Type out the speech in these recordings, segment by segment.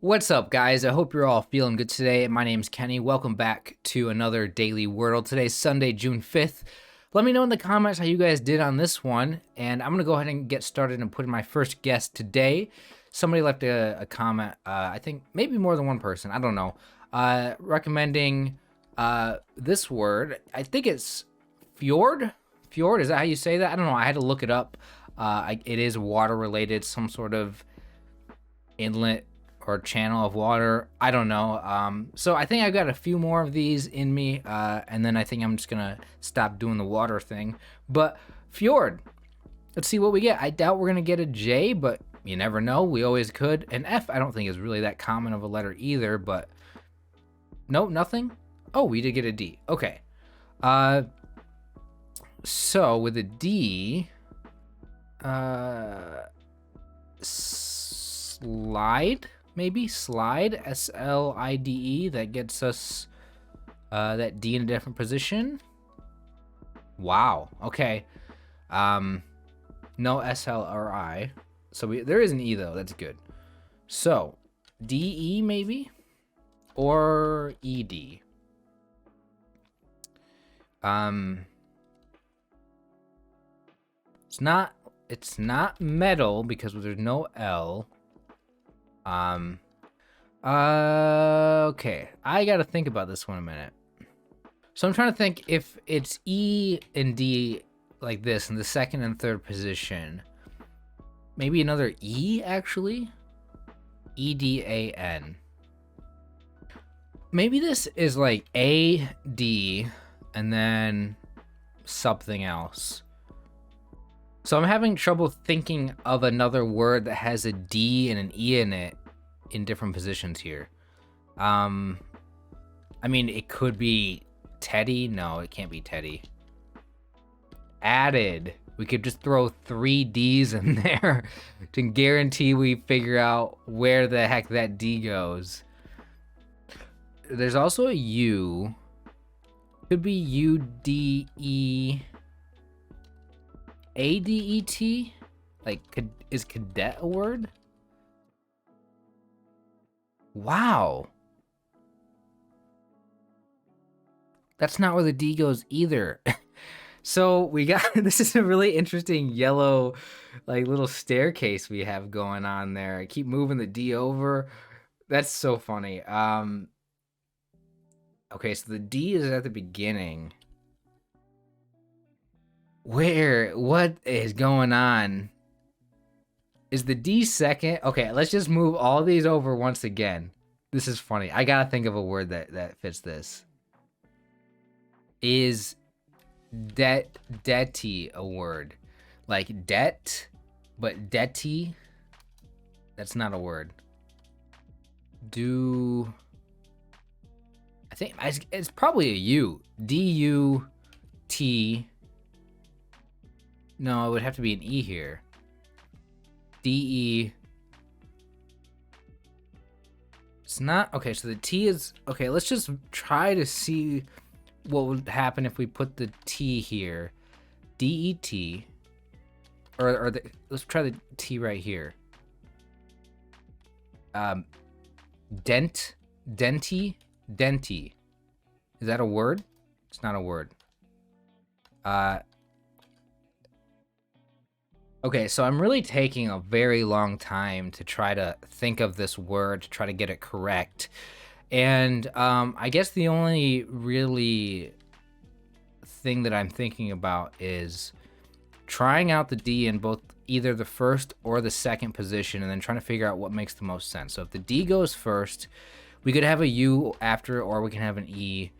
What's up, guys? I hope you're all feeling good today. My name's Kenny. Welcome back to another Daily Wordle. Today's Sunday, June 5th. Let me know in the comments how you guys did on this one, and I'm going to go ahead and get started and put in my first guess today. Somebody left a comment, I think maybe more than one person, I don't know, recommending this word. I think it's fjord? Fjord, is that how you say that? I don't know. I had to look it up. It is water related, some sort of inlet or channel of water. I don't know. So I think I've got a few more of these in me, and then I think I'm just gonna stop doing the water thing. But fjord, let's see what we get. I doubt we're gonna get a J, but you never know. We always could. An F, I don't think is really that common of a letter either. But no, nothing. Oh, we did get a D. Okay. So with a D, slide. Maybe slide, S-L-I-D-E. That gets us that D in a different position. Wow. Okay. No S-L or I. So there is an E though. That's good. So D-E maybe, or E-D. It's not metal because there's no L. Okay. I gotta think about this one a minute. So I'm trying to think if it's E and D like this in the second and third position. Maybe another E, actually? E-D-A-N. Maybe this is like A-D and then something else. So I'm having trouble thinking of another word that has a D and an E in it in different positions here. I mean, it could be Teddy. No, it can't be Teddy. Added. We could just throw 3 D's in there to guarantee we figure out where the heck that D goes. There's also a U. Could be U-D-E... A-D-E-T? Like, is cadet a word? Wow. That's not where the D goes either. So we got, this is a really interesting yellow, like, little staircase we have going on there. I keep moving the D over. That's so funny. Okay, so the D is at the beginning. What is going on? Is the D second? Okay, let's just move all these over once again. This is funny. I gotta think of a word that fits this. Is debty a word? Like debt, but debty? That's not a word. I think it's probably a U. D-U-T. No, it would have to be an E here. D-E. It's not. Okay, so the T is. Okay, let's just try to see what would happen if we put the T here. D-E-T. Let's try the T right here. Denty. Denty. Is that a word? It's not a word. Okay, so I'm really taking a very long time to try to think of this word, to try to get it correct. And I guess the only really thing that I'm thinking about is trying out the D in both either the first or the second position and then trying to figure out what makes the most sense. So if the D goes first, we could have a U after, or we can have an E.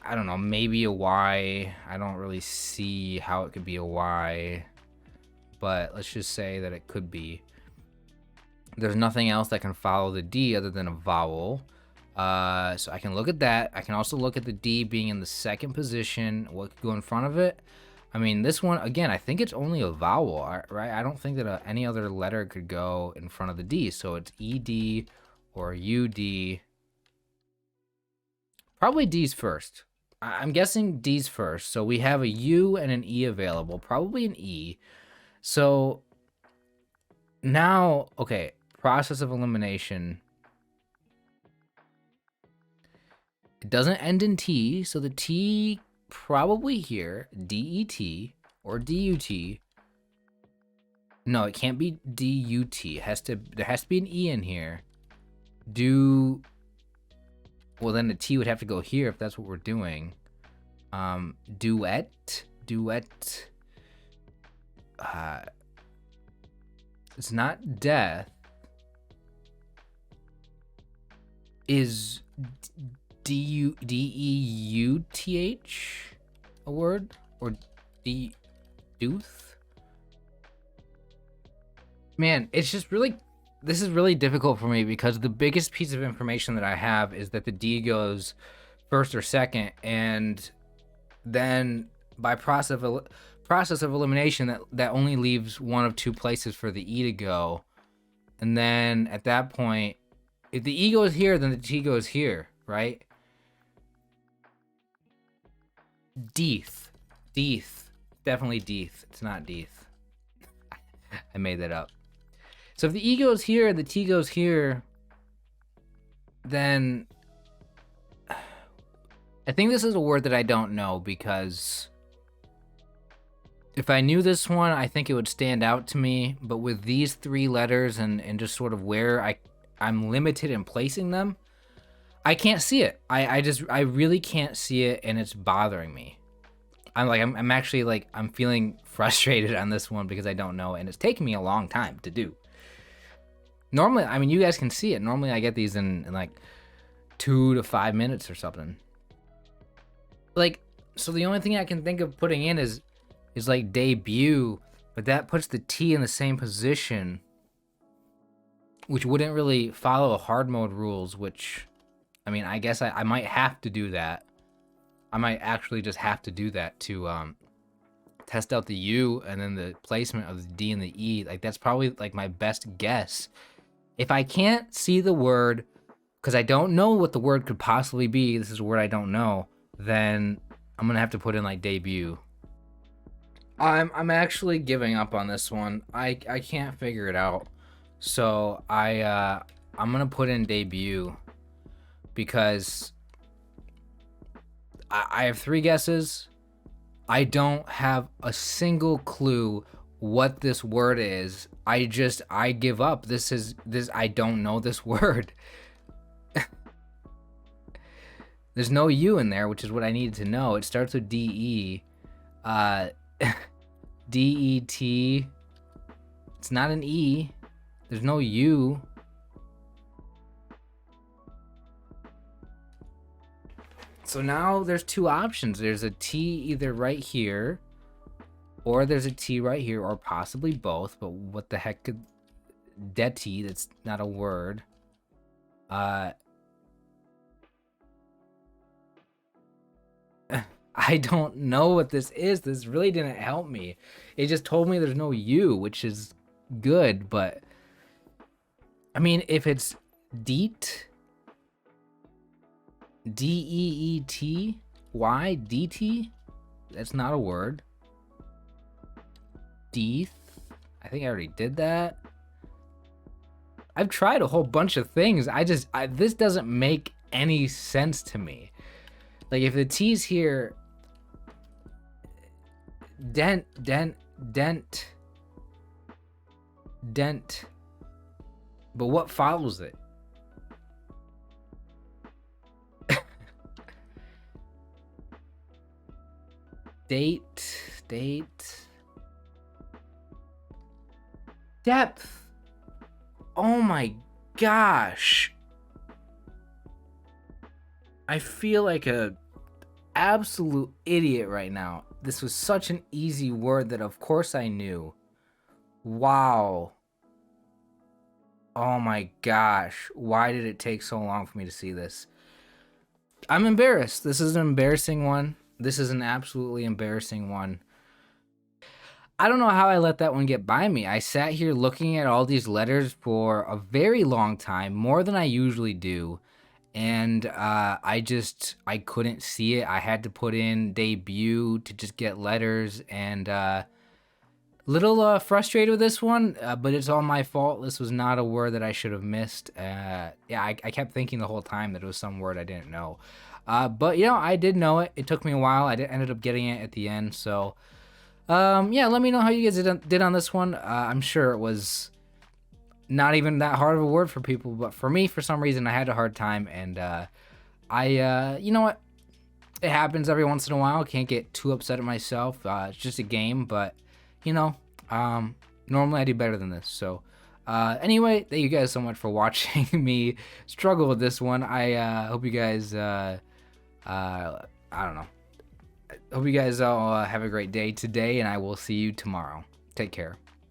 I don't know, maybe a Y. I don't really see how it could be a Y, but let's just say that it could be. There's nothing else that can follow the D other than a vowel. So I can look at that. I can also look at the D being in the second position. What could go in front of it? I mean, this one, again, I think it's only a vowel, right? I don't think that any other letter could go in front of the D. So it's ED or UD. Probably D's first. I'm guessing D's first. So we have a U and an E available. Probably an E. So now, okay, process of elimination. It doesn't end in T, so the T probably here, D-E-T or D-U-T. No, it can't be D-U-T. There has to be an E in here. Well, then the T would have to go here if that's what we're doing. Duet. It's not death. Is D-E-U-T-H a word? Or deuth? Man, it's just really, this is really difficult for me because the biggest piece of information that I have is that the D goes first or second, and then by process of elimination, that only leaves one of two places for the E to go. And then at that point, if the E goes here, then the T goes here, right? Deeth. Definitely Deeth. It's not Deeth. I made that up. So if the E goes here and the T goes here, then I think this is a word that I don't know, because if I knew this one, I think it would stand out to me. But with these three letters and just sort of where I'm limited in placing them, I can't see it. I really can't see it, and it's bothering me. I'm actually like, I'm feeling frustrated on this one because I don't know, and it's taken me a long time to do. Normally, I mean, you guys can see it. Normally I get these in like 2 to 5 minutes or something. Like, so the only thing I can think of putting in is like debut, but that puts the T in the same position, which wouldn't really follow hard mode rules, which, I mean, I guess I might have to do that. I might actually just have to do that to test out the U and then the placement of the D and the E. Like, that's probably like my best guess. If I can't see the word, because I don't know what the word could possibly be, this is a word I don't know, then I'm gonna have to put in like debut. I'm actually giving up on this one. I can't figure it out. So I'm gonna put in debut because I have 3 guesses. I don't have a single clue what this word is. I give up. I don't know this word. There's no U in there, which is what I needed to know. It starts with D-E. D-E-T. It's not an E. There's no U. So now there's 2 options. There's a T either right here, or there's a T right here, or possibly both. But what the heck could... Deti, that's not a word. I don't know what this is. This really didn't help me. It just told me there's no U, which is good, but I mean, if it's deet, D-E-E-T-Y, D-T, that's not a word. Deeth, I think I already did that. I've tried a whole bunch of things. This doesn't make any sense to me. Like, if the T's here, dent. But what follows it? Date. Depth. Oh my gosh. I feel like a absolute idiot right now. This was such an easy word that of course I knew. Wow. Oh my gosh. Why did it take so long for me to see this? I'm embarrassed. This is an embarrassing one. This is an absolutely embarrassing one. I don't know how I let that one get by me. I sat here looking at all these letters for a very long time, more than I usually do. And I couldn't see it. I had to put in debut to just get letters, and Little frustrated with this one, but it's all my fault. This was not a word that I should have missed. Yeah, I kept thinking the whole time that it was some word I didn't know. But I did know it. It took me a while. Ended up getting it at the end. So, yeah, let me know how you guys did on this one. I'm sure it was not even that hard of a word for people, but for me, for some reason, I had a hard time. And you know what? It happens every once in a while. Can't get too upset at myself. It's just a game, but you know, normally I do better than this. So, anyway, thank you guys so much for watching me struggle with this one. I hope you guys, I don't know. Hope you guys all have a great day today, and I will see you tomorrow. Take care.